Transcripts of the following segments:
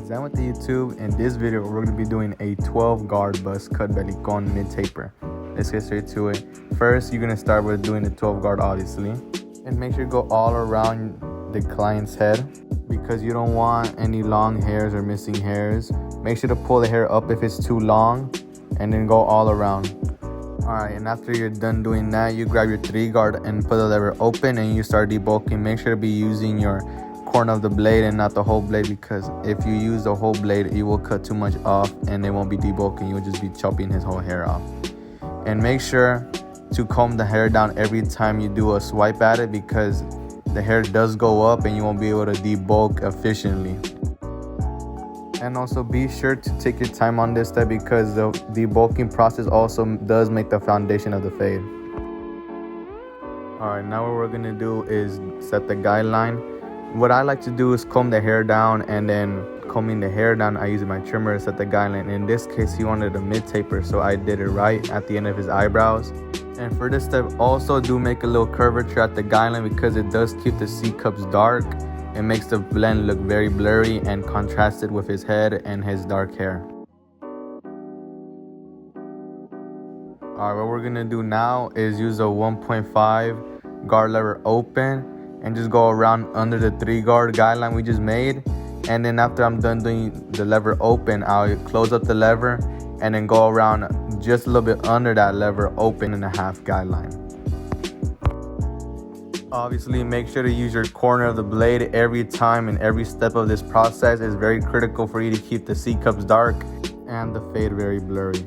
What's down with the YouTube? In this video, we're going to be doing a 12 guard bust cut Belicon mid taper. Let's get straight to it. First, you're going to start with doing the 12 guard, obviously. And make sure you go all around the client's head because you don't want any long hairs or missing hairs. Make sure to pull the hair up if it's too long and then go all around. Alright, and after you're done doing that, you grab your 3 guard and put the lever open and you start debulking. Make sure to be using your corner of the blade and not the whole blade, because if you use the whole blade, you will cut too much off and it won't be debulking. You'll just be chopping his whole hair off. And make sure to comb the hair down every time you do a swipe at it, because the hair does go up and you won't be able to debulk efficiently. And also be sure to take your time on this step because the debulking process also does make the foundation of the fade. Alright, now what we're going to do is set the guideline. What I like to do is comb the hair down, and then combing the hair down, I use my trimmer to set the guideline. In this case, he wanted a mid taper, so I did it right at the end of his eyebrows. And for this step, also do make a little curvature at the guideline because it does keep the C cups dark. It makes the blend look very blurry and contrasted with his head and his dark hair. Alright, what we're gonna do now is use a 1.5 guard lever open and just go around under the 3 guard guideline we just made. And then after I'm done doing the lever open, I'll close up the lever and then go around just a little bit under that lever open and a half guideline. Obviously, make sure to use your corner of the blade every time, and every step of this process is very critical for you to keep the C cups dark and the fade very blurry.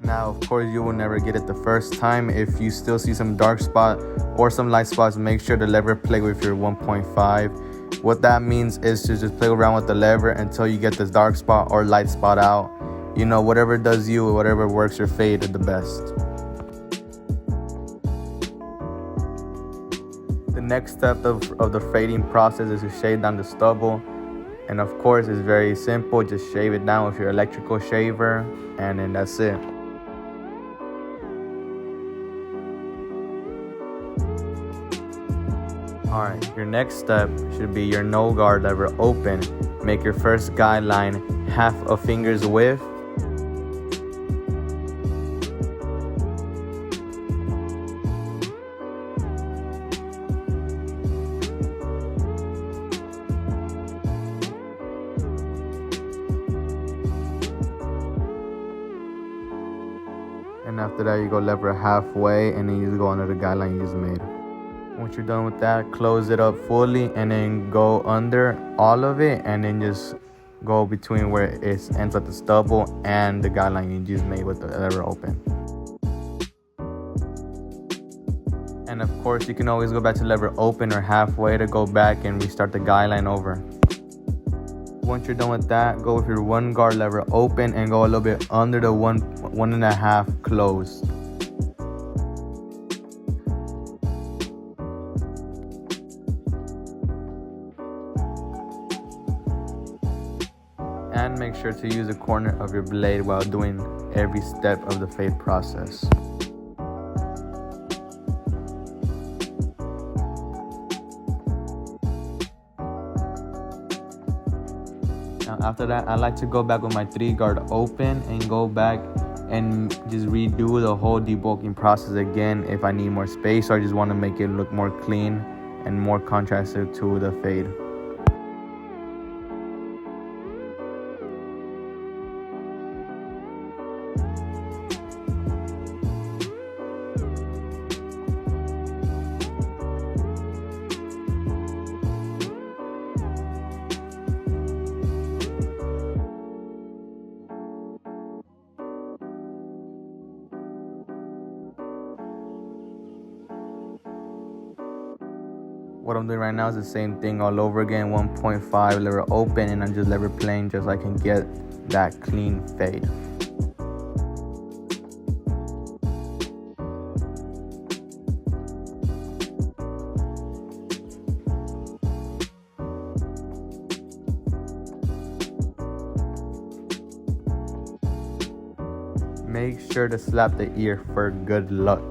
Now, of course, you will never get it the first time. If you still see some dark spot or some light spots, make sure to lever play with your 1.5. What that means is to just play around with the lever until you get this dark spot or light spot out. You know, whatever does you, whatever works your fade the best. The next step of the fading process is to shave down the stubble. And of course, it's very simple. Just shave it down with your electrical shaver, and then that's it. Alright, your next step should be your no guard lever open. Make your first guideline half a finger's width. And after that, you go lever halfway and then you just go under the guideline you just made. Once you're done with that, close it up fully and then go under all of it, and then just go between where it ends at the stubble and the guideline you just made with the lever open. And of course, you can always go back to lever open or halfway to go back and restart the guideline over. Once you're done with that, go with your 1 guard lever open and go a little bit under the 1.5 closed. And make sure to use the corner of your blade while doing every step of the fade process. Now after that, I like to go back with my 3 guard open and go back and just redo the whole debulking process again if I need more space, or I just want to make it look more clean and more contrasted to the fade. What I'm doing right now is the same thing all over again. 1.5 lever open, and I'm just lever playing just so I can get that clean fade. Make sure to slap the ear for good luck.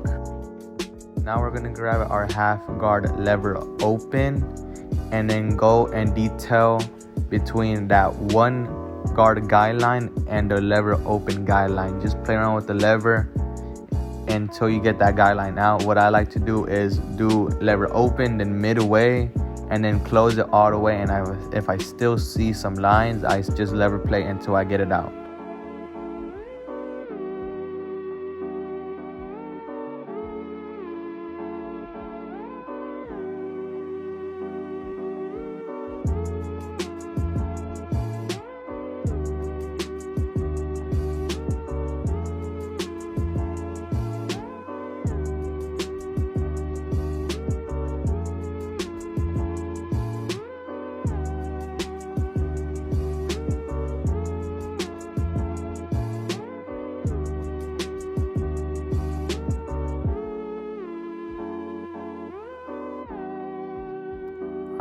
Now we're gonna grab our half guard lever open and then go and detail between that one guard guideline and the lever open guideline. Just play around with the lever until you get that guideline out. What I like to do is do lever open, then midway, and then close it all the way. And if I still see some lines, I just lever play until I get it out.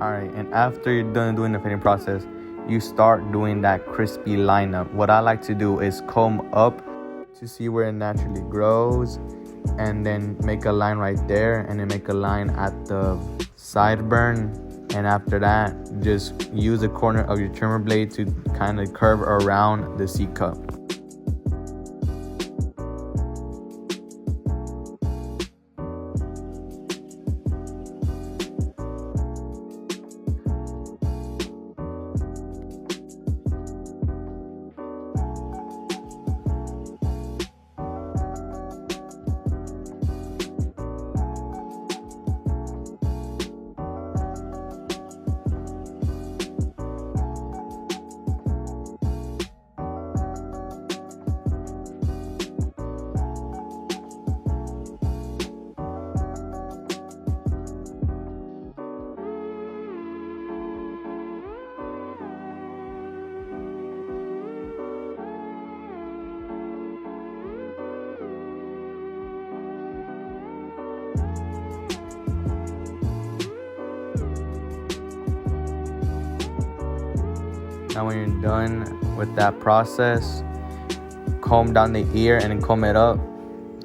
Alright, and after you're done doing the fitting process, you start doing that crispy lineup. What I like to do is comb up to see where it naturally grows, and then make a line right there, and then make a line at the sideburn. And after that, just use the corner of your trimmer blade to kind of curve around the C cup. Now when you're done with that process, comb down the ear and then comb it up.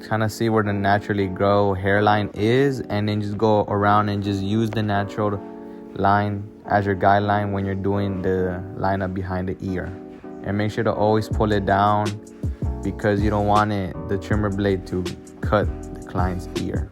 Kind of see where the naturally grow hairline is, and then just go around and just use the natural line as your guideline when you're doing the lineup behind the ear. And make sure to always pull it down, because you don't want the trimmer blade to cut the client's ear.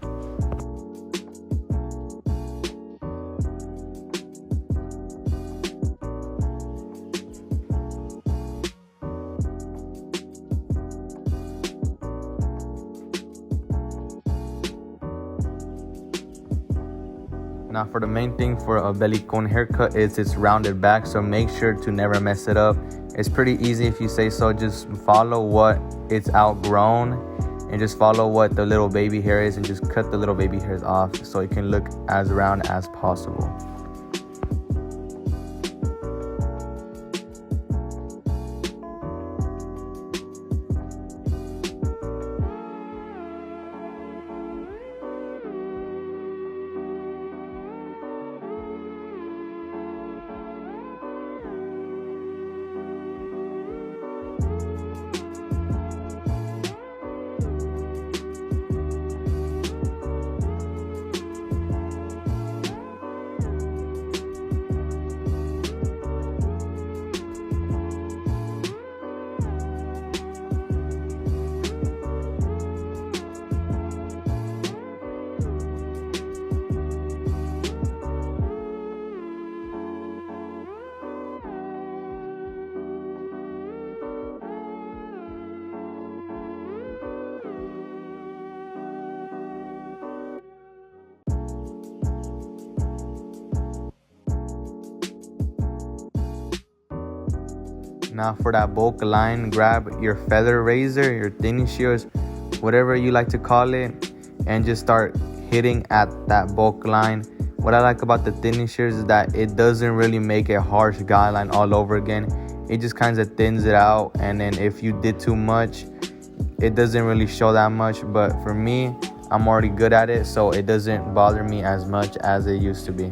Now for the main thing for a Belicon haircut is it's rounded back, so make sure to never mess it up. It's pretty easy if you say so. Just follow what it's outgrown and just follow what the little baby hair is, and just cut the little baby hairs off so it can look as round as possible. Now for that bulk line, grab your feather razor, your thinning shears, whatever you like to call it, and just start hitting at that bulk line. What I like about the thinning shears is that it doesn't really make a harsh guideline all over again. It just kind of thins it out, and then if you did too much, it doesn't really show that much. But for me, I'm already good at it, so it doesn't bother me as much as it used to be.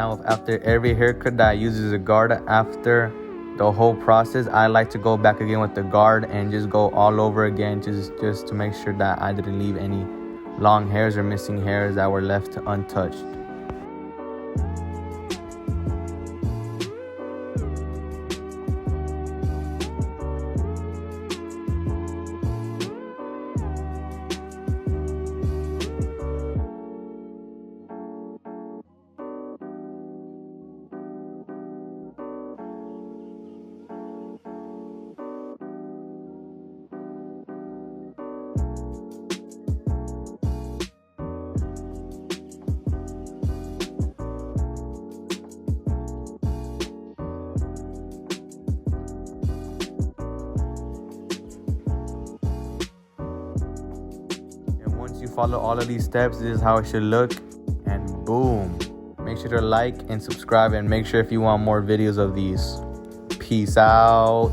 Now, after every haircut that uses a guard, after the whole process, I like to go back again with the guard and just go all over again, just to make sure that I didn't leave any long hairs or missing hairs that were left untouched. Once you follow all of these steps, this is how it should look, and boom. Make sure to like and subscribe, and make sure if you want more videos of these. Peace out.